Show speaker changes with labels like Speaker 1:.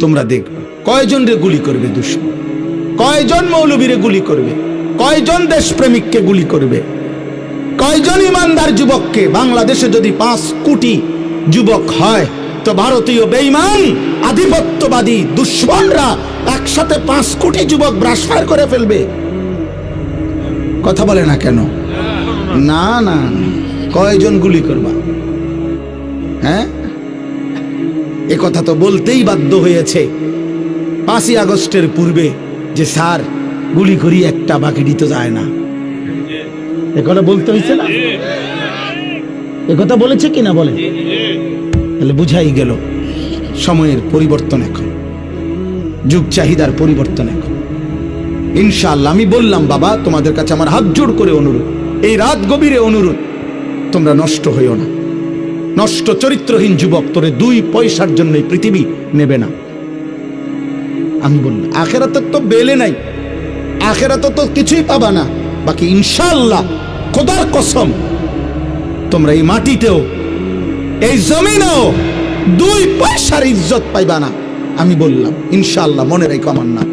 Speaker 1: তোমরা দেখবে কয়জন রে গুলি করবে দুশমন, কয়জন মৌলবীরে গুলি করবে, কয়জন দেশপ্রেমিককে গুলি করবে, কয়জন ইমানদার যুবককে। বাংলাদেশে যদি 5 কোটি যুবক হয় তো ভারতীয় বেঈমান আধিপত্যবাদী দুশ্মনরা একসাথে 5 কোটি যুবক ব্রাশফায়ার করে ফেলবে। কথা বলে না কেন? না না, কয়জন গুলি করবা? হ্যাঁ, এ কথা তো বলতেই বাধ্য হয়েছে 5ই আগস্টের পূর্বে যে স্যার গুলি করি একটা, বাকিটি তো যায় না। এ কথা বলতে হয়েছে না? এ কথা বলেছে কিনা বলে? তাহলে বুঝাই গেল সময়ের পরিবর্তন, এখন যুগ চাহিদার পরিবর্তন। এখন ইনশাআল্লাহ আমি বললাম বাবা, তোমাদের কাছে আমার হাত জোড় করে অনুরোধ, এই রাত গভীরে অনুরোধ, তোমরা নষ্ট হইও না। নষ্ট চরিত্রহীন যুবক তোরে 2 পয়সার জন্য পৃথিবী নেবে না। আমি বললাম আখেরাতে তো বেলে নাই, আখেরাতে তো কিছুই পাবা না, বাকি ইনশাআল্লাহ খোদার কসম তোমরা এই মাটিতেও এই জমিনেও 2 পয়সার ইজ্জত পাইবা না। আমি বললাম ইনশাআল্লাহ, মনে রেখো আমার নাম।